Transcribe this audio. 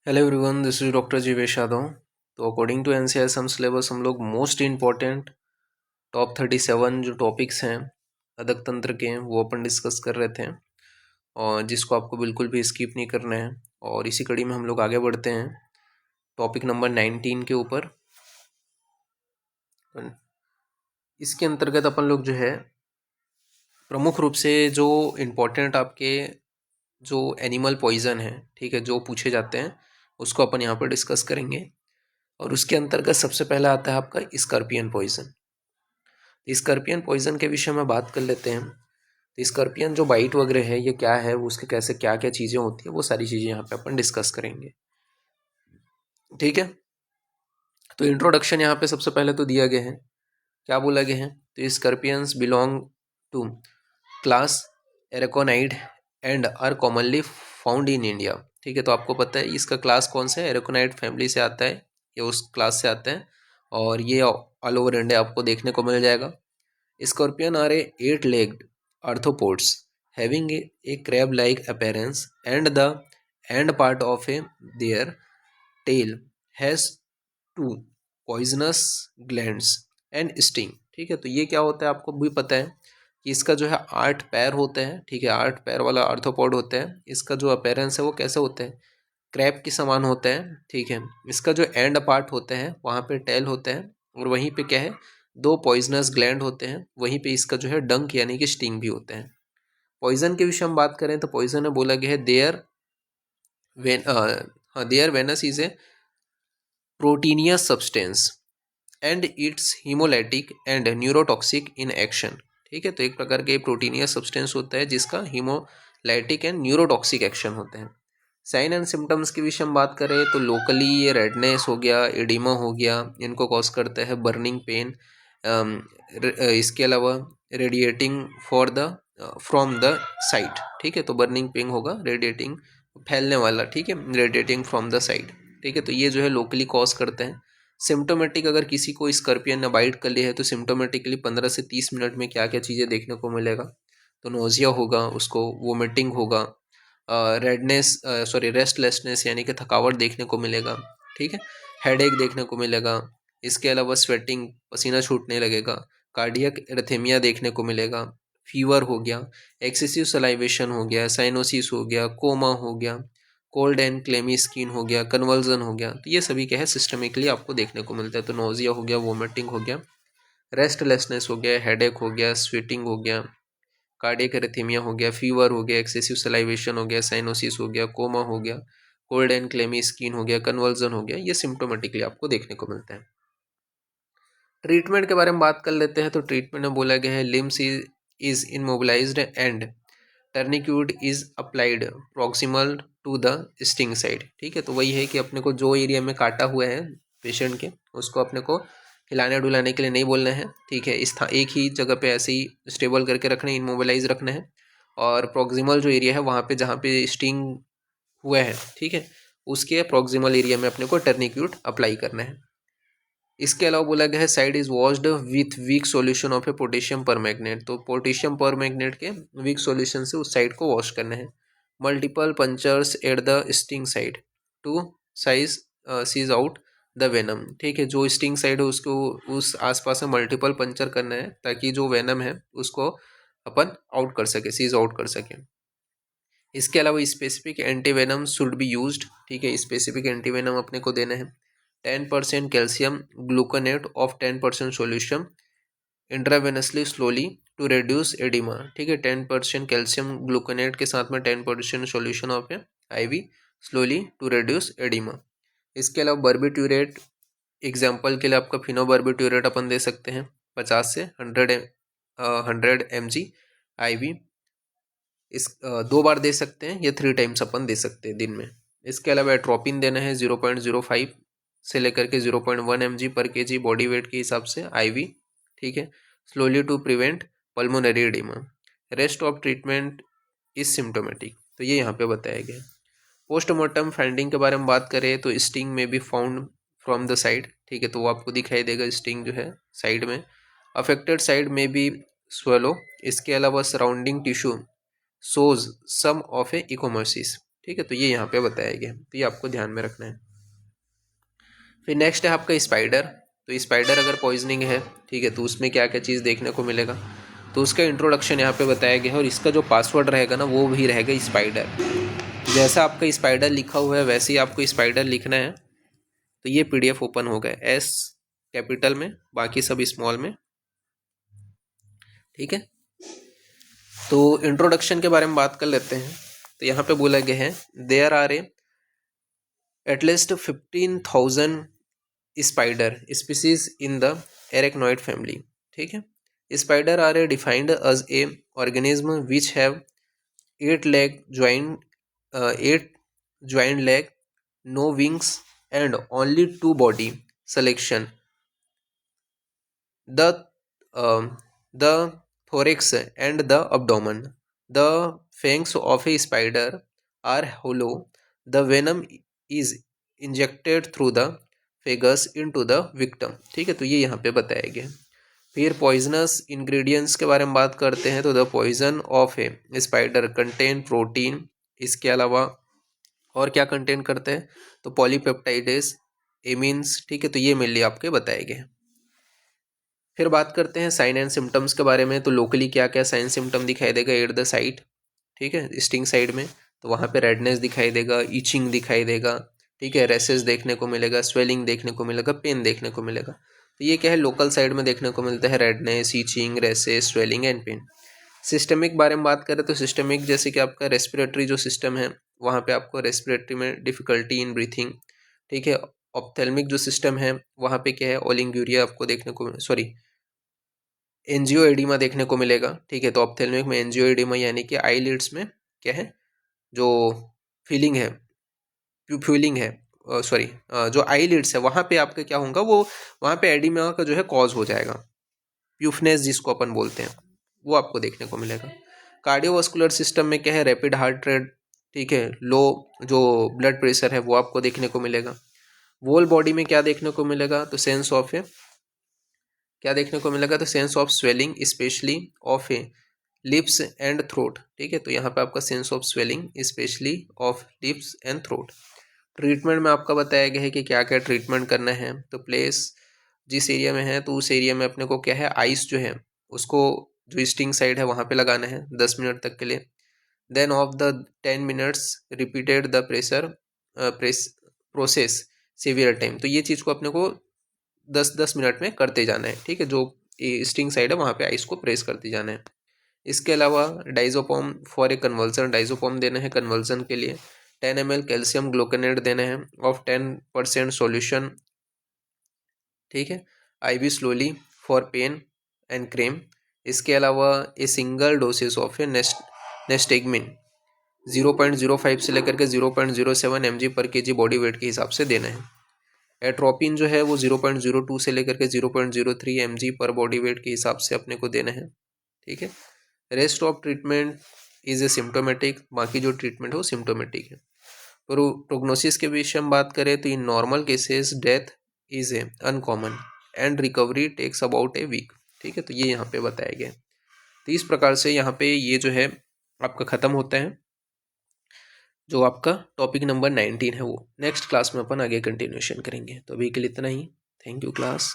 Hello everyone, this is doctor Jeevesh Yadav. तो according to एनसीआरएस हम syllabus हम लोग मोस्ट इम्पॉर्टेंट टॉप 37 जो टॉपिक्स हैं अदक तंत्र के वो अपन डिस्कस कर रहे थे, और जिसको आपको बिल्कुल भी स्किप नहीं करना है। और इसी कड़ी में हम लोग आगे बढ़ते हैं टॉपिक नंबर 19 के ऊपर। इसके अंतर्गत अपन लोग जो है प्रमुख रूप से जो इम्पोर्टेंट आपके जो एनिमल पॉइजन है, ठीक है, जो पूछे जाते हैं उसको अपन यहाँ पर डिस्कस करेंगे। और उसके अंतर्गत सबसे पहला आता है आपका स्कॉर्पियन पॉइजन। स्कॉर्पियन पॉइजन के विषय में बात कर लेते हैं। तो स्कॉर्पियन जो बाइट वगैरह है ये क्या है, वो उसके कैसे क्या क्या चीज़ें होती है, वो सारी चीज़ें यहाँ पे अपन डिस्कस करेंगे, ठीक है। तो इंट्रोडक्शन यहाँ पे सबसे पहले तो दिया गया है, क्या बोला गया है, तो scorpions belong to class arachnid and are commonly found in India. ठीक है, तो आपको पता है इसका क्लास कौन सा है, एरेकोनाइड फैमिली से आता है, ये उस क्लास से आता है, और ये ऑल ओवर इंडिया आपको देखने को मिल जाएगा। Scorpion are a 8-legged arthropods having a crab-like appearance, and the end part of their tail has two poisonous glands and sting। ठीक है, तो ये क्या होता है आपको भी पता है कि इसका जो है 8 पैर होते हैं। ठीक है, 8 पैर वाला आर्थ्रोपोड होता है। इसका जो अपीयरेंस है वो कैसे होता है, क्रैब के समान होता है। ठीक है, इसका जो एंड पार्ट होता है वहाँ पे टेल होता है, और वहीं पे क्या है, 2 पॉइजनस ग्लैंड होते हैं, वहीं पे इसका जो है डंक यानी कि स्टिंग भी होते हैं। पॉइजन के विषय में बात करें तो पॉइजन में बोला गया है their venom is a proteinaceous substance and it's haemolytic and neurotoxic in action. ठीक है, तो एक प्रकार के प्रोटीनियस सब्सटेंस होता है जिसका हीमोलाइटिक एंड न्यूरोटॉक्सिक एक्शन होते हैं। साइन एंड सिम्टम्स के विषय में बात करें तो लोकली ये रेडनेस हो गया, एडिमा हो गया, इनको कॉज करता है बर्निंग पेन। इसके अलावा radiating for the from the side. ठीक है, तो बर्निंग पेन होगा, रेडिएटिंग फैलने वाला, ठीक है, रेडिएटिंग फ्रॉम द साइड। ठीक है, तो ये जो है लोकली कॉज करते हैं। सिम्टोमेटिक अगर किसी को स्कॉर्पियन ने बाइट कर लिया है तो सिम्टोमेटिकली 15 से 30 मिनट में क्या क्या चीज़ें देखने को मिलेगा, तो नोजिया होगा, उसको वोमिटिंग होगा, रेस्टलेसनेस यानी कि थकावट देखने को मिलेगा। ठीक है, हेडेक देखने को मिलेगा। इसके अलावा स्वेटिंग, पसीना छूटने लगेगा, कार्डियक एरिथमिया देखने को मिलेगा, फीवर हो गया, एक्सेसिव सलाइवेशन हो गया, साइनोसिस हो गया, कोमा हो गया, कोल्ड एंड क्लेमी स्किन हो गया, कन्वर्जन हो गया। तो ये सभी क्या है सिस्टमिकली आपको देखने को मिलता है। तो नोजिया हो गया, वोमिटिंग हो गया, रेस्टलेसनेस हो गया, हेडेक हो गया, स्वेटिंग हो गया, कार्डियक एरिथमिया हो गया, फीवर हो गया, एक्सेसिव सलाइवेशन हो गया, साइनोसिस हो गया, कोमा हो गया, कोल्ड एंड क्लेमी स्किन हो गया, कन्वर्जन हो गया। ये सिम्टोमेटिकली आपको देखने को मिलता है। ट्रीटमेंट के बारे में बात कर लेते हैं। तो ट्रीटमेंट में बोला गया है limbs is immobilized and tourniquet is applied proximal to the sting site. ठीक है, तो वही है कि अपने को जो एरिया में काटा हुआ है पेशेंट के, उसको अपने को हिलाने डुलाने के लिए नहीं बोलना है। ठीक है, एक ही जगह पे ऐसे ही स्टेबल करके रखना है, इमोबिलाइज रखना है। और प्रॉक्सिमल जो एरिया है वहाँ पे जहाँ पे स्टिंग हुआ है, ठीक है, उसके प्रॉक्सिमल एरिया में अपने को टर्निक्यूट अप्लाई करना है। इसके अलावा बोला गया है side is washed with weak solution of a potassium permanganate. तो पोटेशियम परमैंगनेट के वीक सॉल्यूशन से उस साइड को वॉश करना है। Multiple punctures at the sting side to साइज सीज आउट द वेनम। ठीक है, जो स्टिंग साइड है उसको उस आसपास में मल्टीपल पंचर करना है ताकि जो वेनम है उसको अपन आउट कर सके, सीज आउट कर सके। इसके अलावा specific antivenom should be used. ठीक है, स्पेसिफिक एंटीवेनम अपने को देना है। 10% calcium gluconate of 10% solution intravenously slowly to reduce oedema. ठीक है, 10% कैल्शियम ग्लूकोनेट के साथ में 10% solution of IV slowly to reduce oedema. इसके अलावा बर्बिट्यूरेट, एग्जाम्पल के लिए आपका फिनोबर्बिट्यूरेट अपन दे सकते हैं 50 से 100 mg IV। इस 2 बार दे सकते हैं या 3 टाइम्स अपन दे सकते हैं दिन में। इसके अलावा एट्रोपिन देना है 0.05 से लेकर के 0.1 mg पर kg बॉडी वेट के हिसाब से IV। ठीक है, slowly to prevent pulmonary oedema. Rest of treatment is symptomatic. तो ये यहाँ पे बताया गया। पोस्टमार्टम फाइंडिंग के बारे में बात करें तो स्टिंग में be found from the side. ठीक है, तो वो आपको दिखाई देगा स्टिंग जो है साइड में। अफेक्टेड साइड में बी स्वेलो। इसके अलावा surrounding tissue shows some of a ecchymosis। ठीक है, तो ये यहाँ पे बताया गया, तो ये आपको ध्यान में रखना है। फिर नेक्स्ट है आपका स्पाइडर। तो स्पाइडर अगर पॉइजनिंग है, ठीक है, तो उसमें क्या क्या चीज़ देखने को मिलेगा, तो उसका इंट्रोडक्शन यहाँ पे बताया गया है, और इसका जो पासवर्ड रहेगा ना वो भी रहेगा स्पाइडर। जैसा आपका स्पाइडर लिखा हुआ है वैसे ही आपको स्पाइडर लिखना है। तो ये PDF ओपन हो गया, S कैपिटल में, बाकी सब स्मॉल में, ठीक है। तो इंट्रोडक्शन के बारे में बात कर लेते हैं। तो यहाँ पे बोला गया है there are at least 15,000 spider species in the arachnoid family, ठीक है। Spider are defined as a organism which have 8 joined leg, no wings and only 2 body selection. The the thorax and the abdomen. The fangs of a spider are hollow. The venom is injected through the fangs into the victim, ठीक है। तो ये यहाँ पे बताया गया। फिर poisonous ingredients के बारे में बात करते हैं। तो the poison of a spider contain protein, इसके अलावा और क्या कंटेन करते हैं, तो पॉलीपेप्टाइडेज, एमीन्स, ठीक है। तो ये मेनली आपके बताए गए। फिर बात करते हैं साइन एंड सिम्टम्स के बारे में। तो लोकली क्या क्या साइन सिम्टम दिखाई देगा एट द साइट, ठीक है, स्टिंग साइड में। तो वहाँ पे रेडनेस दिखाई देगा, ईचिंग दिखाई देगा, ठीक है, रेसेस देखने को मिलेगा, स्वेलिंग देखने को मिलेगा, पेन देखने को मिलेगा। तो ये क्या है, लोकल साइड में देखने को मिलता है, redness, itching, rashes, swelling and pain. Systemic बारे में बात करें तो सिस्टमिक जैसे कि आपका रेस्पिरेटरी जो सिस्टम है, वहाँ पे आपको रेस्पिरेटरी में डिफिकल्टी इन ब्रीथिंग, ठीक है। ऑप्थेल्मिक जो सिस्टम है वहाँ पे क्या है, ओलिंगूरिया आपको देखने को, सॉरी, एंजियोएडिमा देखने को मिलेगा, ठीक है। तो ऑप्थेल्मिक में एंजियोएडिमा यानी कि आई लिड्स में क्या है, जो फीलिंग है, फ्यूलिंग है, सॉरी, जो आई लिड्स है वहाँ पे आपका क्या होगा, वो वहाँ पे एडिमा का जो है कॉज हो जाएगा, प्यूफनेस जिसको अपन बोलते हैं, वो आपको देखने को मिलेगा। कार्डियोवास्कुलर सिस्टम में क्या है, रैपिड हार्ट रेट, ठीक है, लो जो ब्लड प्रेशर है वो आपको देखने को मिलेगा। वोल बॉडी में क्या देखने को मिलेगा, तो सेंस ऑफ ए क्या देखने को मिलेगा, तो sense of swelling specially of a lips and throat, ठीक है। तो यहाँ पे आपका sense of swelling specially of lips and throat. Treatment में आपका बताया गया है कि क्या क्या ट्रीटमेंट करना है। तो प्लेस जिस एरिया में है तो उस एरिया में अपने को क्या है, आइस जो है उसको जो स्टिंग साइड है वहाँ पे लगाना है 10 मिनट तक के लिए। Then of the 10 minutes repeated the process several time. तो ये चीज़ को अपने को 10-10 मिनट में करते जाना है, ठीक है। जो स्टिंग साइड है वहाँ पे आइस को प्रेस करते जाना है। इसके अलावा डाइजोपॉम फॉर ए कन्वर्जन, डाइजोपॉम देना है कन्वर्जन के लिए। 10 ml कैल्शियम ग्लूकोनेट देना है ऑफ 10% सॉल्यूशन, ठीक है। IV slowly for pain and cream. इसके अलावा a single doses of a neostigmine 0.05 से लेकर के 0.07 mg पर kg बॉडी वेट के हिसाब से देना है। एट्रोपिन जो है वो 0.02 से लेकर के 0.03 mg पर बॉडी वेट के हिसाब से अपने को देना है, ठीक है। Rest of treatment is a symptomatic, बाकी जो ट्रीटमेंट है वो सिम्टोमेटिक है। प्रोग्नोसिस के विषय में बात करें तो in normal cases death is a uncommon and recovery takes about a week, ठीक है। तो ये यहाँ पे बताया गया है। तो इस प्रकार से यहाँ पे ये जो है आपका ख़त्म होता है, जो आपका टॉपिक नंबर 19 है वो। नेक्स्ट क्लास में अपन आगे कंटिन्यूशन करेंगे। तो अभी के लिए इतना ही। Thank you class.